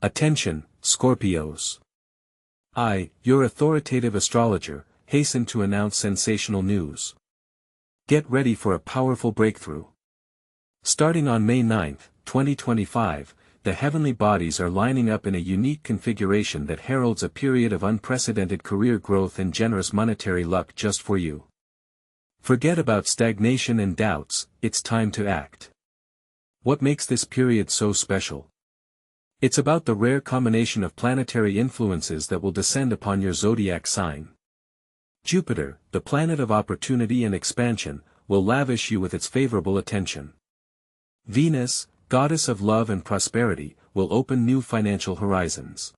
Attention, Scorpios. I, your authoritative astrologer, hasten to announce sensational news. Get ready for a powerful breakthrough. Starting on May 9, 2025, the heavenly bodies are lining up in a unique configuration that heralds a period of unprecedented career growth and generous monetary luck just for you. Forget about stagnation and doubts, it's time to act. What makes this period so special? It's about the rare combination of planetary influences that will descend upon your zodiac sign. Jupiter, the planet of opportunity and expansion, will lavish you with its favorable attention. Venus, goddess of love and prosperity, will open new financial horizons.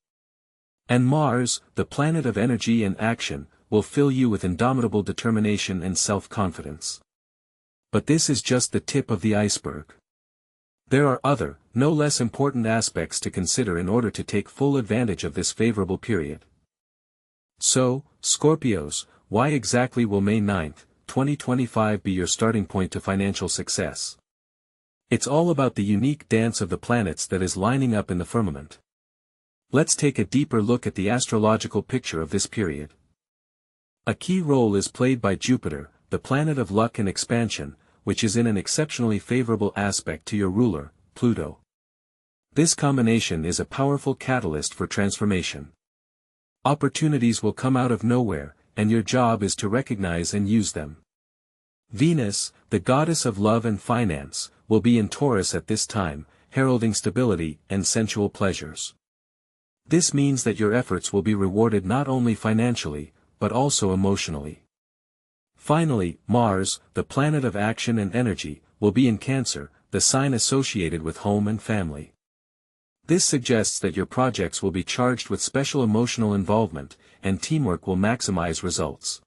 And Mars, the planet of energy and action, will fill you with indomitable determination and self-confidence. But this is just the tip of the iceberg. There are other, no less important aspects to consider in order to take full advantage of this favorable period. So, Scorpios, why exactly will May 9, 2025 be your starting point to financial success? It's all about the unique dance of the planets that is lining up in the firmament. Let's take a deeper look at the astrological picture of this period. A key role is played by Jupiter, the planet of luck and expansion, which is in an exceptionally favorable aspect to your ruler, Pluto. This combination is a powerful catalyst for transformation. Opportunities will come out of nowhere, and your job is to recognize and use them. Venus, the goddess of love and finance, will be in Taurus at this time, heralding stability and sensual pleasures. This means that your efforts will be rewarded not only financially, but also emotionally. Finally, Mars, the planet of action and energy, will be in Cancer, the sign associated with home and family. This suggests that your projects will be charged with special emotional involvement, and teamwork will maximize results.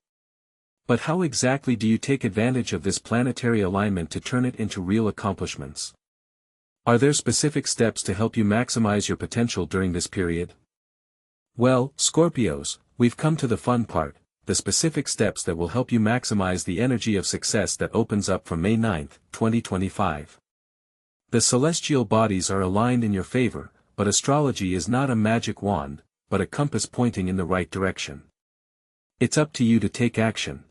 But how exactly do you take advantage of this planetary alignment to turn it into real accomplishments? Are there specific steps to help you maximize your potential during this period? Well, Scorpios, we've come to the fun part, the specific steps that will help you maximize the energy of success that opens up from May 9, 2025. The celestial bodies are aligned in your favor, but astrology is not a magic wand, but a compass pointing in the right direction. It's up to you to take action.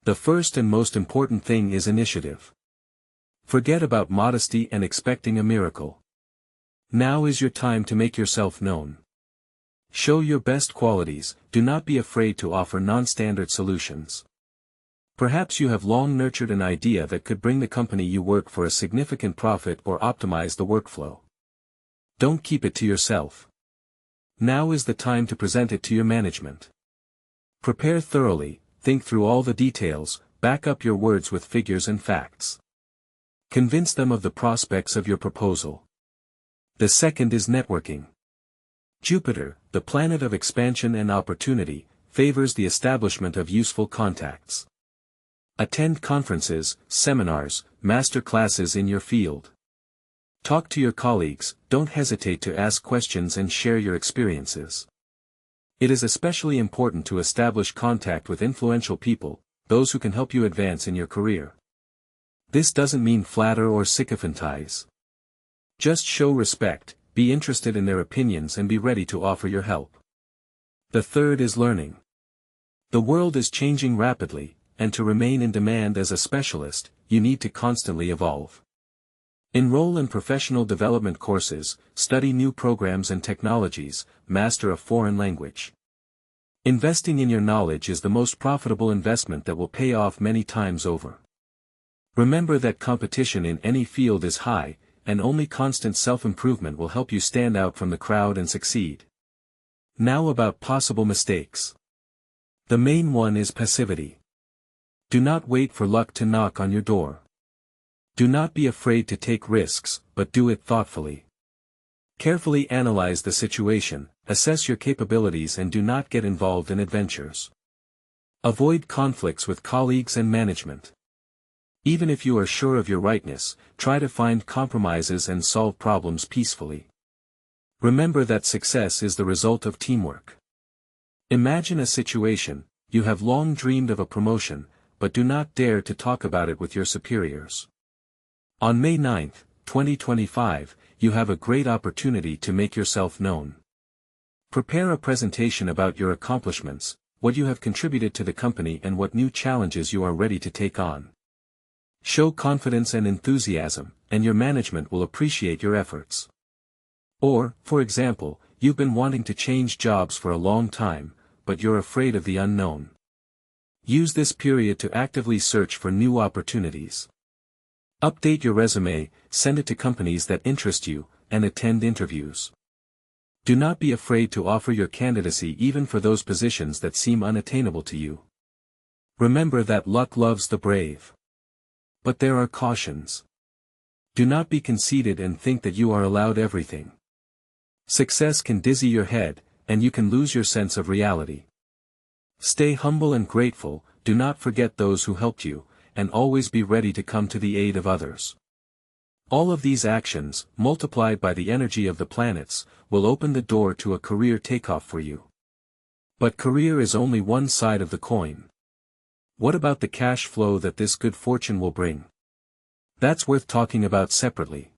The first and most important thing is initiative. Forget about modesty and expecting a miracle. Now is your time to make yourself known. Show your best qualities, do not be afraid to offer non-standard solutions. Perhaps you have long nurtured an idea that could bring the company you work for a significant profit or optimize the workflow. Don't keep it to yourself. Now is the time to present it to your management. Prepare thoroughly, think through all the details, back up your words with figures and facts. Convince them of the prospects of your proposal. The second is networking. Jupiter, the planet of expansion and opportunity, favors the establishment of useful contacts. Attend conferences, seminars, master classes in your field. Talk to your colleagues, don't hesitate to ask questions and share your experiences. It is especially important to establish contact with influential people, those who can help you advance in your career. This doesn't mean flatter or sycophantize. Just show respect, be interested in their opinions and be ready to offer your help. The third is learning. The world is changing rapidly, and to remain in demand as a specialist, you need to constantly evolve. Enroll in professional development courses, study new programs and technologies, master a foreign language. Investing in your knowledge is the most profitable investment that will pay off many times over. Remember that competition in any field is high, and only constant self-improvement will help you stand out from the crowd and succeed. Now about possible mistakes. The main one is passivity. Do not wait for luck to knock on your door. Do not be afraid to take risks, but do it thoughtfully. Carefully analyze the situation, assess your capabilities and do not get involved in adventures. Avoid conflicts with colleagues and management. Even if you are sure of your rightness, try to find compromises and solve problems peacefully. Remember that success is the result of teamwork. Imagine a situation, you have long dreamed of a promotion, but do not dare to talk about it with your superiors. On May 9, 2025, you have a great opportunity to make yourself known. Prepare a presentation about your accomplishments, what you have contributed to the company and what new challenges you are ready to take on. Show confidence and enthusiasm, and your management will appreciate your efforts. Or, for example, you've been wanting to change jobs for a long time, but you're afraid of the unknown. Use this period to actively search for new opportunities. Update your resume, send it to companies that interest you, and attend interviews. Do not be afraid to offer your candidacy even for those positions that seem unattainable to you. Remember that luck loves the brave. But there are cautions. Do not be conceited and think that you are allowed everything. Success can dizzy your head, and you can lose your sense of reality. Stay humble and grateful, do not forget those who helped you, and always be ready to come to the aid of others. All of these actions, multiplied by the energy of the planets, will open the door to a career takeoff for you. But career is only one side of the coin. What about the cash flow that this good fortune will bring? That's worth talking about separately.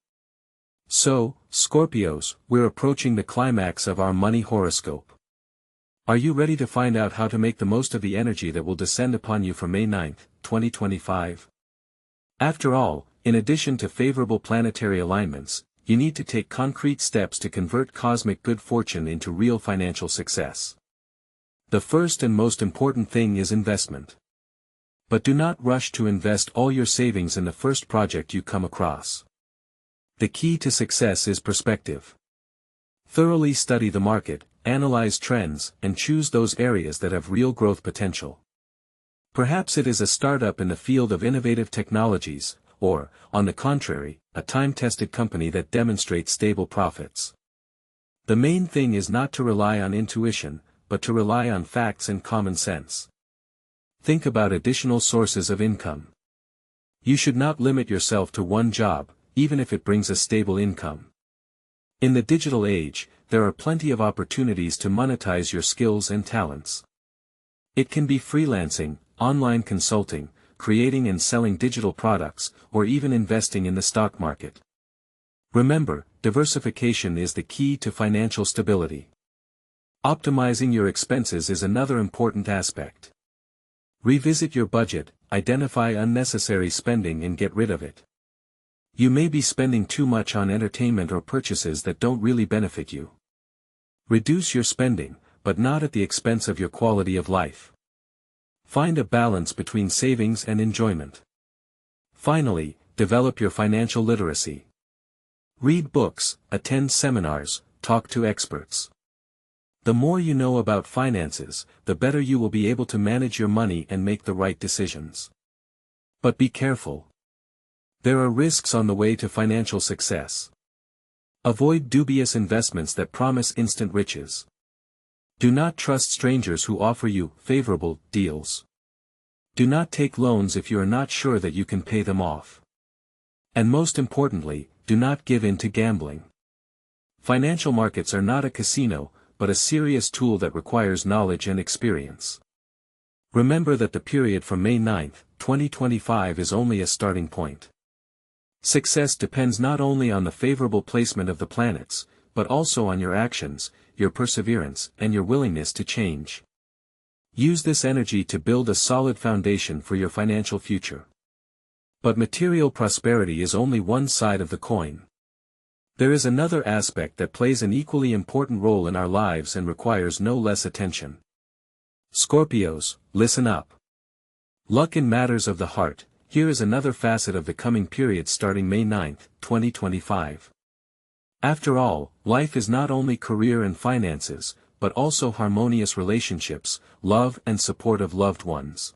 So, Scorpios, we're approaching the climax of our money horoscope. Are you ready to find out how to make the most of the energy that will descend upon you for May 9, 2025? After all, in addition to favorable planetary alignments, you need to take concrete steps to convert cosmic good fortune into real financial success. The first and most important thing is investment. But do not rush to invest all your savings in the first project you come across. The key to success is perspective. Thoroughly study the market, analyze trends, and choose those areas that have real growth potential. Perhaps it is a startup in the field of innovative technologies, or, on the contrary, a time-tested company that demonstrates stable profits. The main thing is not to rely on intuition, but to rely on facts and common sense. Think about additional sources of income. You should not limit yourself to one job, even if it brings a stable income. In the digital age, there are plenty of opportunities to monetize your skills and talents. It can be freelancing, online consulting, creating and selling digital products, or even investing in the stock market. Remember, diversification is the key to financial stability. Optimizing your expenses is another important aspect. Revisit your budget, identify unnecessary spending and get rid of it. You may be spending too much on entertainment or purchases that don't really benefit you. Reduce your spending, but not at the expense of your quality of life. Find a balance between savings and enjoyment. Finally, develop your financial literacy. Read books, attend seminars, talk to experts. The more you know about finances, the better you will be able to manage your money and make the right decisions. But be careful. There are risks on the way to financial success. Avoid dubious investments that promise instant riches. Do not trust strangers who offer you favorable deals. Do not take loans if you are not sure that you can pay them off. And most importantly, do not give in to gambling. Financial markets are not a casino, but a serious tool that requires knowledge and experience. Remember that the period from May 9, 2025 is only a starting point. Success depends not only on the favorable placement of the planets, but also on your actions, your perseverance, and your willingness to change. Use this energy to build a solid foundation for your financial future. But material prosperity is only one side of the coin. There is another aspect that plays an equally important role in our lives and requires no less attention. Scorpios, listen up. Luck in matters of the heart. Here is another facet of the coming period starting May 9, 2025. After all, life is not only career and finances, but also harmonious relationships, love and support of loved ones.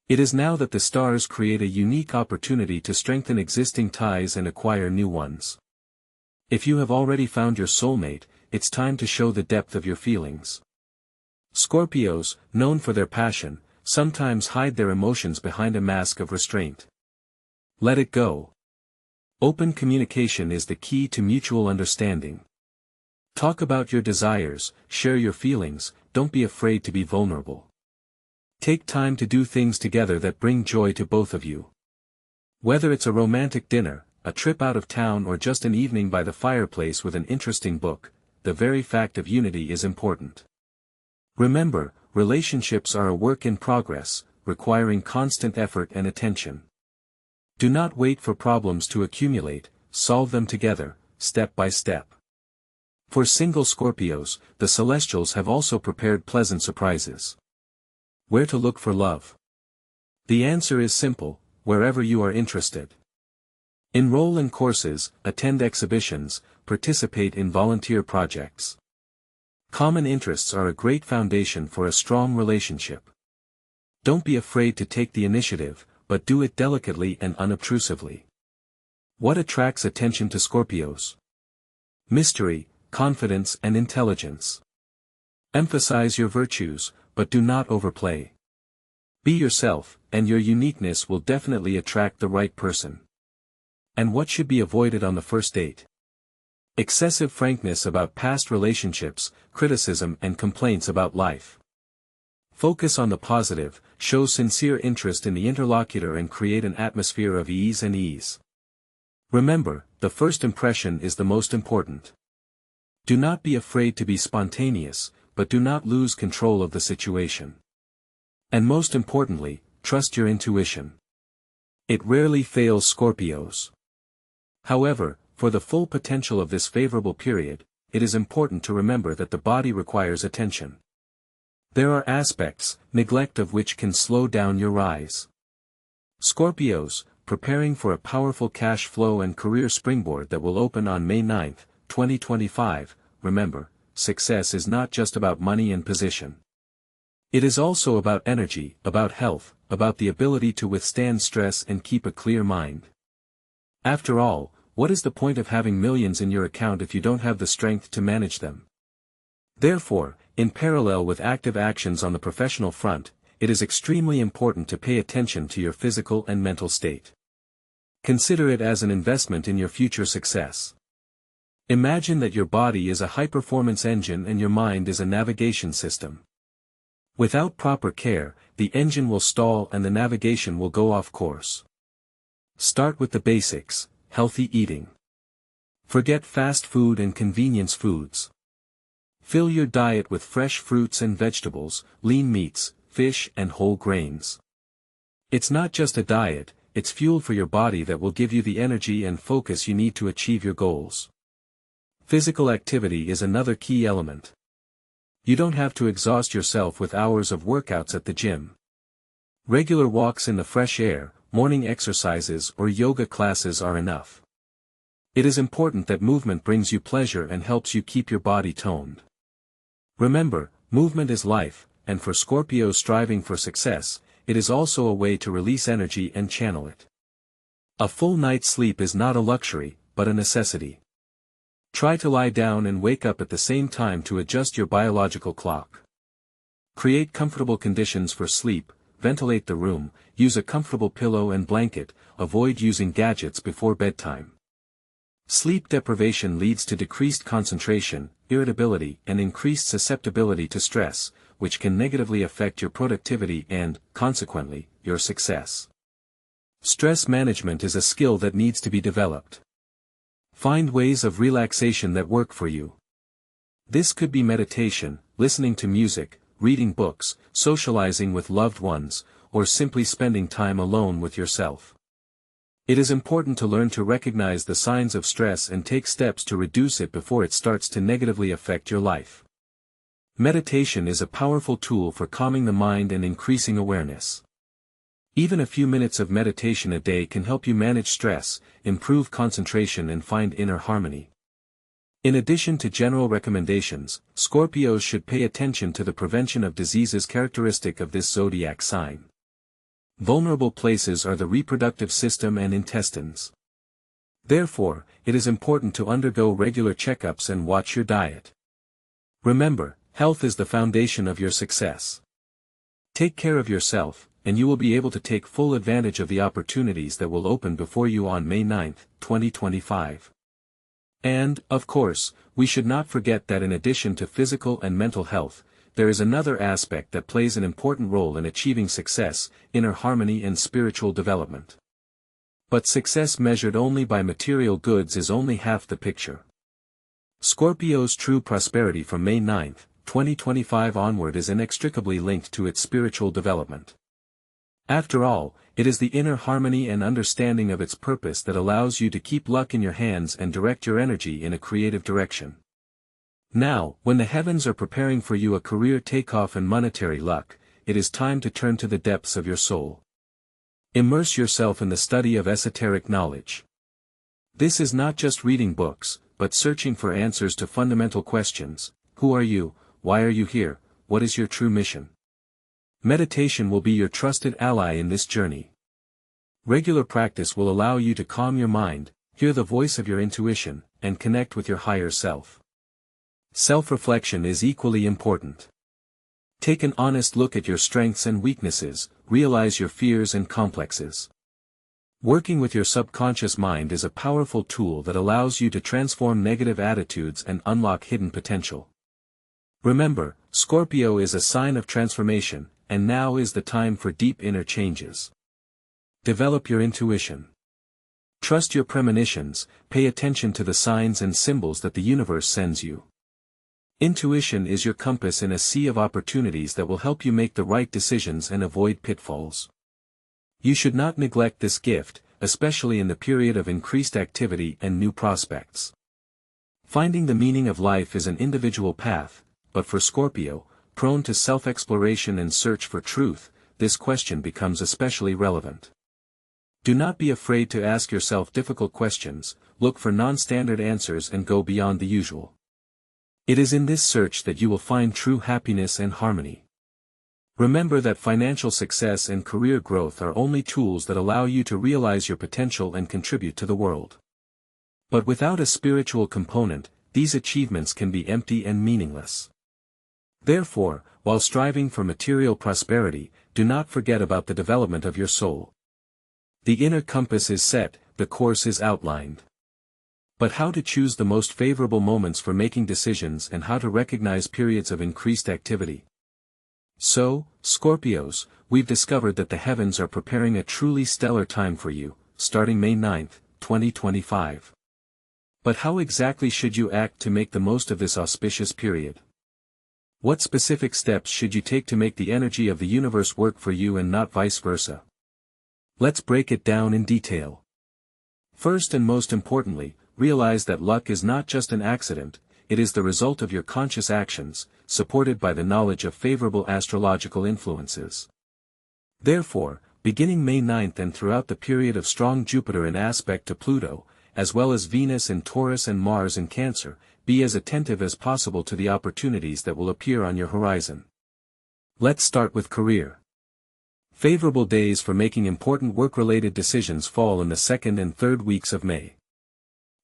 It is now that the stars create a unique opportunity to strengthen existing ties and acquire new ones. If you have already found your soulmate, it's time to show the depth of your feelings. Scorpios, known for their passion, sometimes hide their emotions behind a mask of restraint. Let it go. Open communication is the key to mutual understanding. Talk about your desires, share your feelings, don't be afraid to be vulnerable. Take time to do things together that bring joy to both of you. Whether it's a romantic dinner, a trip out of town or just an evening by the fireplace with an interesting book, the very fact of unity is important. Remember, relationships are a work in progress, requiring constant effort and attention. Do not wait for problems to accumulate, solve them together, step by step. For single Scorpios, the celestials have also prepared pleasant surprises. Where to look for love? The answer is simple: wherever you are interested. Enroll in courses, attend exhibitions, participate in volunteer projects. Common interests are a great foundation for a strong relationship. Don't be afraid to take the initiative, but do it delicately and unobtrusively. What attracts attention to Scorpios? Mystery, confidence and intelligence. Emphasize your virtues, but do not overplay. Be yourself, and your uniqueness will definitely attract the right person. And what should be avoided on the first date? Excessive frankness about past relationships, criticism and complaints about life. Focus on the positive, show sincere interest in the interlocutor and create an atmosphere of ease and ease. Remember, the first impression is the most important. Do not be afraid to be spontaneous, but do not lose control of the situation. And most importantly, trust your intuition. It rarely fails Scorpios. However, for the full potential of this favorable period, it is important to remember that the body requires attention. There are aspects, neglect of which can slow down your rise. Scorpios, preparing for a powerful cash flow and career springboard that will open on May 9, 2025, remember, success is not just about money and position. It is also about energy, about health, about the ability to withstand stress and keep a clear mind. After all, what is the point of having millions in your account if you don't have the strength to manage them? Therefore, in parallel with active actions on the professional front, it is extremely important to pay attention to your physical and mental state. Consider it as an investment in your future success. Imagine that your body is a high-performance engine and your mind is a navigation system. Without proper care, the engine will stall and the navigation will go off course. Start with the basics: healthy eating. Forget fast food and convenience foods. Fill your diet with fresh fruits and vegetables, lean meats, fish and whole grains. It's not just a diet, it's fuel for your body that will give you the energy and focus you need to achieve your goals. Physical activity is another key element. You don't have to exhaust yourself with hours of workouts at the gym. Regular walks in the fresh air, morning exercises or yoga classes are enough. It is important that movement brings you pleasure and helps you keep your body toned. Remember, movement is life, and for Scorpios striving for success, it is also a way to release energy and channel it. A full night's sleep is not a luxury, but a necessity. Try to lie down and wake up at the same time to adjust your biological clock. Create comfortable conditions for sleep, ventilate the room, use a comfortable pillow and blanket, avoid using gadgets before bedtime. Sleep deprivation leads to decreased concentration, irritability and increased susceptibility to stress, which can negatively affect your productivity and, consequently, your success. Stress management is a skill that needs to be developed. Find ways of relaxation that work for you. This could be meditation, listening to music, reading books, socializing with loved ones, or simply spending time alone with yourself. It is important to learn to recognize the signs of stress and take steps to reduce it before it starts to negatively affect your life. Meditation is a powerful tool for calming the mind and increasing awareness. Even a few minutes of meditation a day can help you manage stress, improve concentration and find inner harmony. In addition to general recommendations, Scorpios should pay attention to the prevention of diseases characteristic of this zodiac sign. Vulnerable places are the reproductive system and intestines. Therefore, it is important to undergo regular checkups and watch your diet. Remember, health is the foundation of your success. Take care of yourself, and you will be able to take full advantage of the opportunities that will open before you on May 9, 2025. And, of course, we should not forget that in addition to physical and mental health, there is another aspect that plays an important role in achieving success: inner harmony and spiritual development. But success measured only by material goods is only half the picture. Scorpio's true prosperity from May 9, 2025 onward is inextricably linked to its spiritual development. After all, it is the inner harmony and understanding of its purpose that allows you to keep luck in your hands and direct your energy in a creative direction. Now, when the heavens are preparing for you a career takeoff and monetary luck, it is time to turn to the depths of your soul. Immerse yourself in the study of esoteric knowledge. This is not just reading books, but searching for answers to fundamental questions. Who are you? Why are you here? What is your true mission? Meditation will be your trusted ally in this journey. Regular practice will allow you to calm your mind, hear the voice of your intuition, and connect with your higher self. Self-reflection is equally important. Take an honest look at your strengths and weaknesses, realize your fears and complexes. Working with your subconscious mind is a powerful tool that allows you to transform negative attitudes and unlock hidden potential. Remember, Scorpio is a sign of transformation, and now is the time for deep inner changes. Develop your intuition. Trust your premonitions, pay attention to the signs and symbols that the universe sends you. Intuition is your compass in a sea of opportunities that will help you make the right decisions and avoid pitfalls. You should not neglect this gift, especially in the period of increased activity and new prospects. Finding the meaning of life is an individual path, but for Scorpio, prone to self-exploration and search for truth, this question becomes especially relevant. Do not be afraid to ask yourself difficult questions, look for non-standard answers and go beyond the usual. It is in this search that you will find true happiness and harmony. Remember that financial success and career growth are only tools that allow you to realize your potential and contribute to the world. But without a spiritual component, these achievements can be empty and meaningless. Therefore, while striving for material prosperity, do not forget about the development of your soul. The inner compass is set, the course is outlined. But how to choose the most favorable moments for making decisions and how to recognize periods of increased activity? So, Scorpios, we've discovered that the heavens are preparing a truly stellar time for you, starting May 9, 2025. But how exactly should you act to make the most of this auspicious period? What specific steps should you take to make the energy of the universe work for you and not vice versa? Let's break it down in detail. First and most importantly, realize that luck is not just an accident, it is the result of your conscious actions, supported by the knowledge of favorable astrological influences. Therefore, beginning May 9 and throughout the period of strong Jupiter in aspect to Pluto, as well as Venus in Taurus and Mars in Cancer, be as attentive as possible to the opportunities that will appear on your horizon. Let's start with career. Favorable days for making important work-related decisions fall in the second and third weeks of May.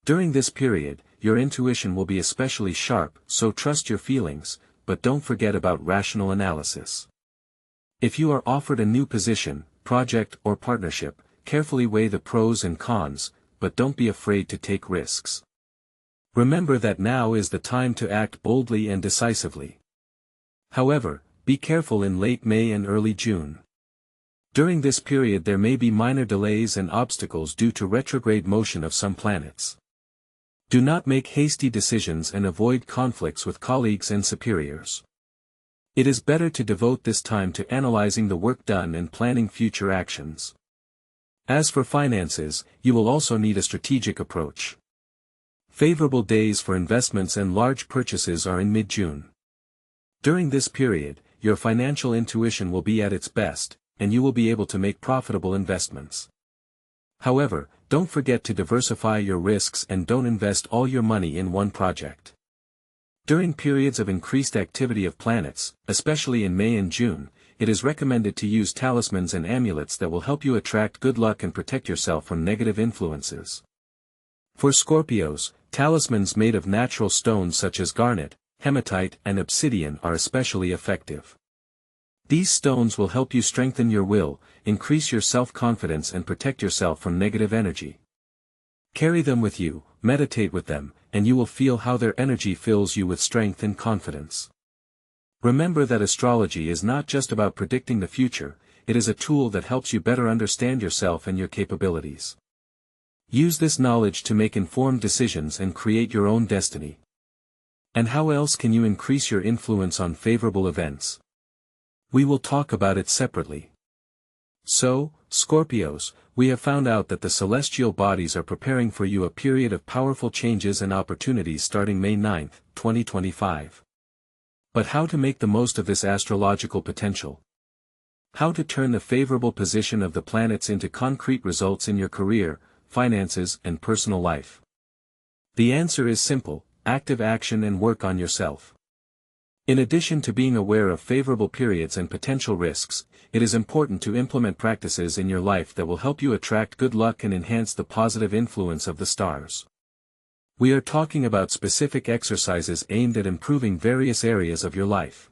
During this period, your intuition will be especially sharp, so trust your feelings, but don't forget about rational analysis. If you are offered a new position, project or partnership, carefully weigh the pros and cons, but don't be afraid to take risks. Remember that now is the time to act boldly and decisively. However, be careful in late May and early June. During this period there may be minor delays and obstacles due to retrograde motion of some planets. Do not make hasty decisions and avoid conflicts with colleagues and superiors. It is better to devote this time to analyzing the work done and planning future actions. As for finances, you will also need a strategic approach. Favorable days for investments and large purchases are in mid-June. During this period, your financial intuition will be at its best, and you will be able to make profitable investments. However, don't forget to diversify your risks and don't invest all your money in one project. During periods of increased activity of planets, especially in May and June, it is recommended to use talismans and amulets that will help you attract good luck and protect yourself from negative influences. For Scorpios, talismans made of natural stones such as garnet, hematite and obsidian are especially effective. These stones will help you strengthen your will, increase your self-confidence and protect yourself from negative energy. Carry them with you, meditate with them, and you will feel how their energy fills you with strength and confidence. Remember that astrology is not just about predicting the future, it is a tool that helps you better understand yourself and your capabilities. Use this knowledge to make informed decisions and create your own destiny. And how else can you increase your influence on favorable events? We will talk about it separately. So, Scorpios, we have found out that the celestial bodies are preparing for you a period of powerful changes and opportunities starting May 9, 2025. But how to make the most of this astrological potential? How to turn the favorable position of the planets into concrete results in your career, finances, and personal life? The answer is simple: active action and work on yourself. In addition to being aware of favorable periods and potential risks, it is important to implement practices in your life that will help you attract good luck and enhance the positive influence of the stars. We are talking about specific exercises aimed at improving various areas of your life.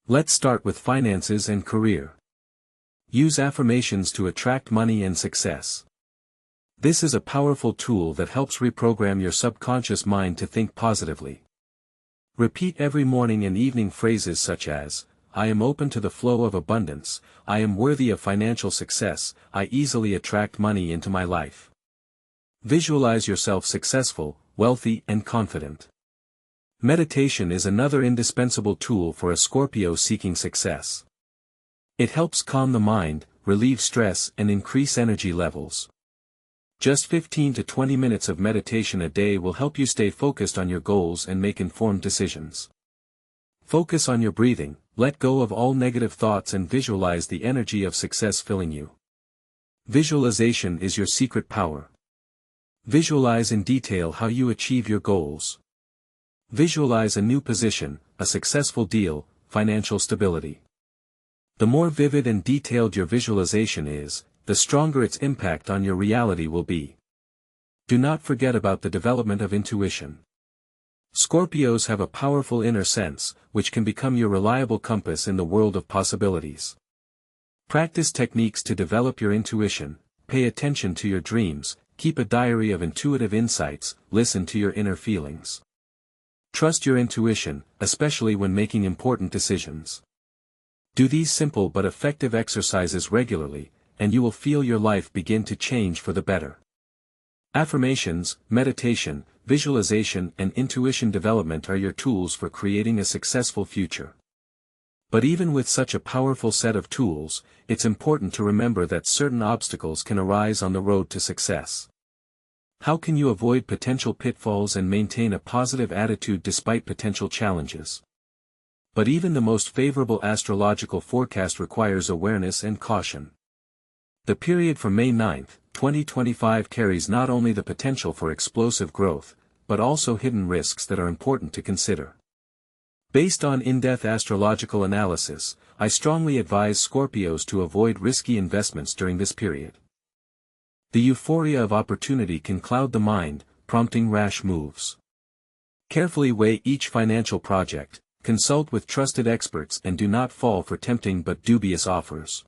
Let's start with finances and career. Use affirmations to attract money and success. This is a powerful tool that helps reprogram your subconscious mind to think positively. Repeat every morning and evening phrases such as, "I am open to the flow of abundance, I am worthy of financial success, I easily attract money into my life." Visualize yourself successful, wealthy, and confident. Meditation is another indispensable tool for a Scorpio seeking success. It helps calm the mind, relieve stress, and increase energy levels. Just 15 to 20 minutes of meditation a day will help you stay focused on your goals and make informed decisions. Focus on your breathing, let go of all negative thoughts and visualize the energy of success filling you. Visualization is your secret power. Visualize in detail how you achieve your goals. Visualize a new position, a successful deal, financial stability. The more vivid and detailed your visualization is, the stronger its impact on your reality will be. Do not forget about the development of intuition. Scorpios have a powerful inner sense, which can become your reliable compass in the world of possibilities. Practice techniques to develop your intuition, pay attention to your dreams, keep a diary of intuitive insights, listen to your inner feelings. Trust your intuition, especially when making important decisions. Do these simple but effective exercises regularly, and you will feel your life begin to change for the better. Affirmations, meditation, visualization, and intuition development are your tools for creating a successful future. But even with such a powerful set of tools, it's important to remember that certain obstacles can arise on the road to success. How can you avoid potential pitfalls and maintain a positive attitude despite potential challenges? But even the most favorable astrological forecast requires awareness and caution. The period from May 9, 2025 carries not only the potential for explosive growth, but also hidden risks that are important to consider. Based on in-depth astrological analysis, I strongly advise Scorpios to avoid risky investments during this period. The euphoria of opportunity can cloud the mind, prompting rash moves. Carefully weigh each financial project, consult with trusted experts, and do not fall for tempting but dubious offers.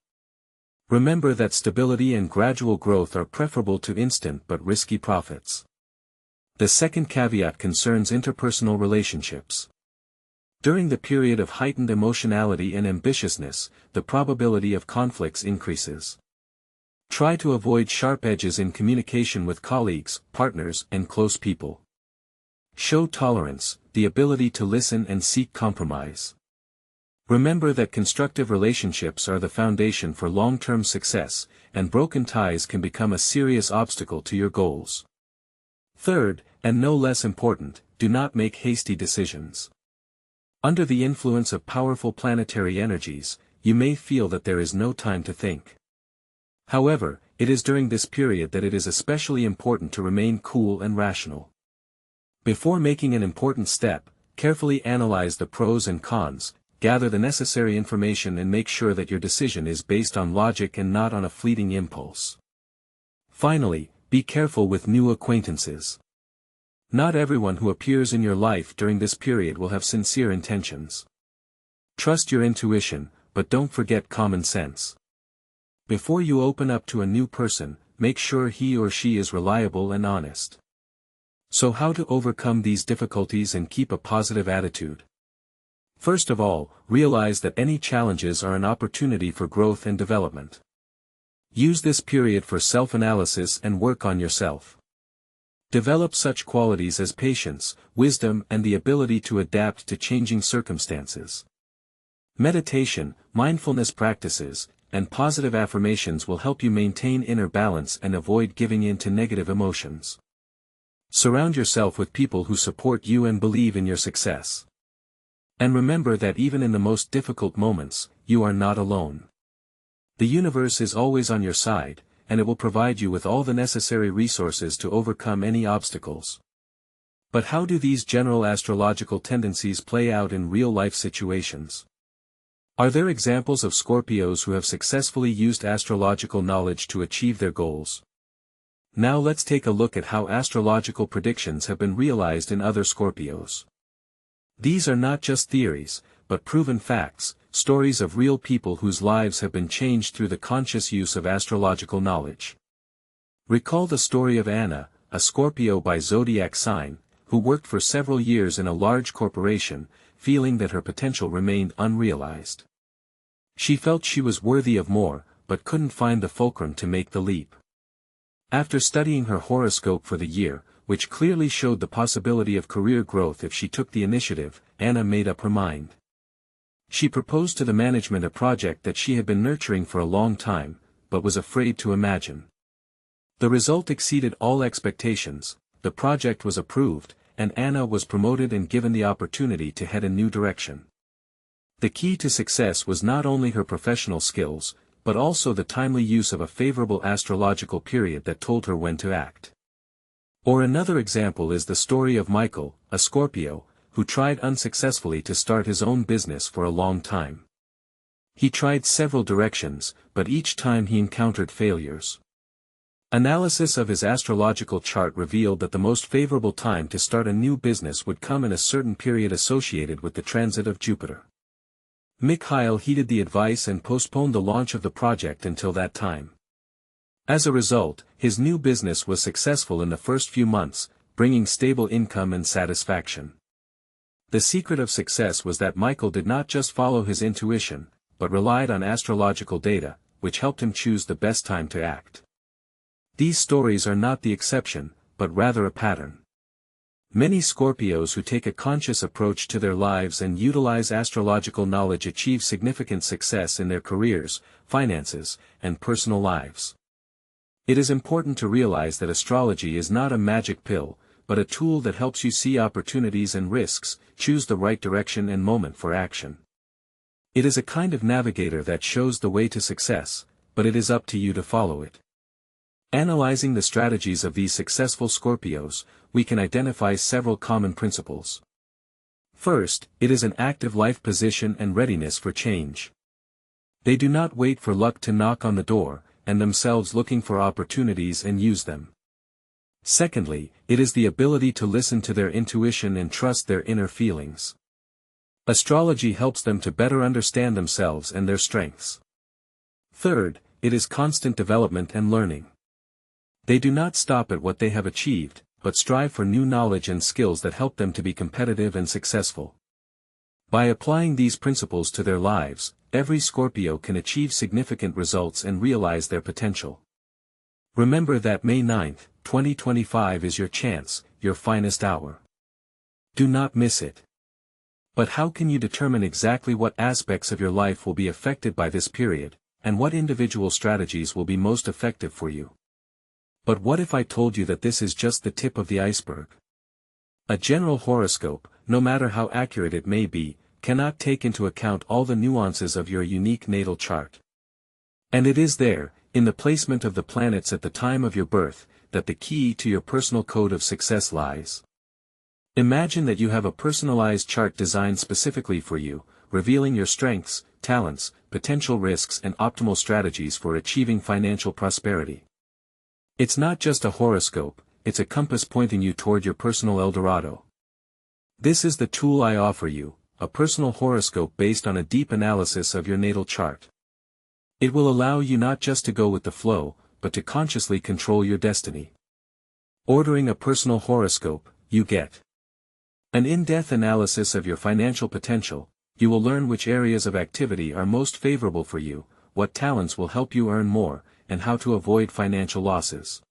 Remember that stability and gradual growth are preferable to instant but risky profits. The second caveat concerns interpersonal relationships. During the period of heightened emotionality and ambitiousness, the probability of conflicts increases. Try to avoid sharp edges in communication with colleagues, partners, and close people. Show tolerance, the ability to listen and seek compromise. Remember that constructive relationships are the foundation for long-term success, and broken ties can become a serious obstacle to your goals. Third, and no less important, do not make hasty decisions. Under the influence of powerful planetary energies, you may feel that there is no time to think. However, it is during this period that it is especially important to remain cool and rational. Before making an important step, carefully analyze the pros and cons, gather the necessary information, and make sure that your decision is based on logic and not on a fleeting impulse. Finally, be careful with new acquaintances. Not everyone who appears in your life during this period will have sincere intentions. Trust your intuition, but don't forget common sense. Before you open up to a new person, make sure he or she is reliable and honest. So how to overcome these difficulties and keep a positive attitude? First of all, realize that any challenges are an opportunity for growth and development. Use this period for self-analysis and work on yourself. Develop such qualities as patience, wisdom, and the ability to adapt to changing circumstances. Meditation, mindfulness practices, and positive affirmations will help you maintain inner balance and avoid giving in to negative emotions. Surround yourself with people who support you and believe in your success. And remember that even in the most difficult moments, you are not alone. The universe is always on your side, and it will provide you with all the necessary resources to overcome any obstacles. But how do these general astrological tendencies play out in real-life situations? Are there examples of Scorpios who have successfully used astrological knowledge to achieve their goals? Now let's take a look at how astrological predictions have been realized in other Scorpios. These are not just theories, but proven facts, stories of real people whose lives have been changed through the conscious use of astrological knowledge. Recall the story of Anna, a Scorpio by zodiac sign, who worked for several years in a large corporation, feeling that her potential remained unrealized. She felt she was worthy of more, but couldn't find the fulcrum to make the leap. After studying her horoscope for the year, which clearly showed the possibility of career growth if she took the initiative, Anna made up her mind. She proposed to the management a project that she had been nurturing for a long time, but was afraid to imagine. The result exceeded all expectations, the project was approved, and Anna was promoted and given the opportunity to head a new direction. The key to success was not only her professional skills, but also the timely use of a favorable astrological period that told her when to act. Or another example is the story of Michael, a Scorpio, who tried unsuccessfully to start his own business for a long time. He tried several directions, but each time he encountered failures. Analysis of his astrological chart revealed that the most favorable time to start a new business would come in a certain period associated with the transit of Jupiter. Mikhail heeded the advice and postponed the launch of the project until that time. As a result, his new business was successful in the first few months, bringing stable income and satisfaction. The secret of success was that Michael did not just follow his intuition, but relied on astrological data, which helped him choose the best time to act. These stories are not the exception, but rather a pattern. Many Scorpios who take a conscious approach to their lives and utilize astrological knowledge achieve significant success in their careers, finances, and personal lives. It is important to realize that astrology is not a magic pill, but a tool that helps you see opportunities and risks, choose the right direction and moment for action. It is a kind of navigator that shows the way to success, but it is up to you to follow it. Analyzing the strategies of these successful Scorpios, we can identify several common principles. First, it is an active life position and readiness for change. They do not wait for luck to knock on the door, and themselves looking for opportunities and use them. Secondly, it is the ability to listen to their intuition and trust their inner feelings. Astrology helps them to better understand themselves and their strengths. Third, it is constant development and learning. They do not stop at what they have achieved, but strive for new knowledge and skills that help them to be competitive and successful. By applying these principles to their lives, every Scorpio can achieve significant results and realize their potential. Remember that May 9th, 2025 is your chance, your finest hour. Do not miss it. But how can you determine exactly what aspects of your life will be affected by this period, and what individual strategies will be most effective for you? But what if I told you that this is just the tip of the iceberg? A general horoscope, no matter how accurate it may be, cannot take into account all the nuances of your unique natal chart. And it is there, in the placement of the planets at the time of your birth, that the key to your personal code of success lies. Imagine that you have a personalized chart designed specifically for you, revealing your strengths, talents, potential risks and optimal strategies for achieving financial prosperity. It's not just a horoscope, it's a compass pointing you toward your personal El Dorado. This is the tool I offer you, a personal horoscope based on a deep analysis of your natal chart. It will allow you not just to go with the flow, but to consciously control your destiny. Ordering a personal horoscope, you get an in-depth analysis of your financial potential. You will learn which areas of activity are most favorable for you, what talents will help you earn more, and how to avoid financial losses.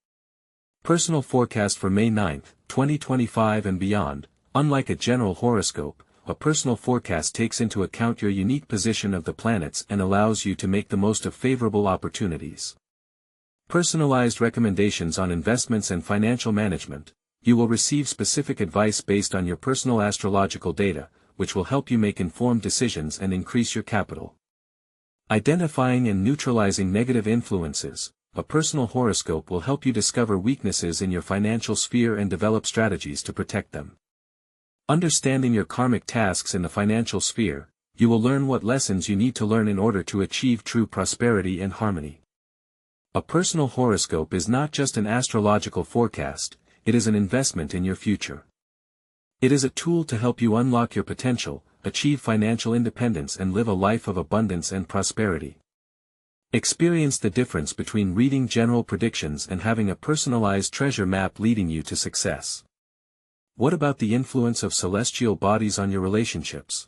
Personal forecast for May 9, 2025 and beyond. Unlike a general horoscope, a personal forecast takes into account your unique position of the planets and allows you to make the most of favorable opportunities. Personalized recommendations on investments and financial management. You will receive specific advice based on your personal astrological data, which will help you make informed decisions and increase your capital. Identifying and neutralizing negative influences. A personal horoscope will help you discover weaknesses in your financial sphere and develop strategies to protect them. Understanding your karmic tasks in the financial sphere, you will learn what lessons you need to learn in order to achieve true prosperity and harmony. A personal horoscope is not just an astrological forecast, it is an investment in your future. It is a tool to help you unlock your potential, achieve financial independence and live a life of abundance and prosperity. Experience the difference between reading general predictions and having a personalized treasure map leading you to success. What about the influence of celestial bodies on your relationships?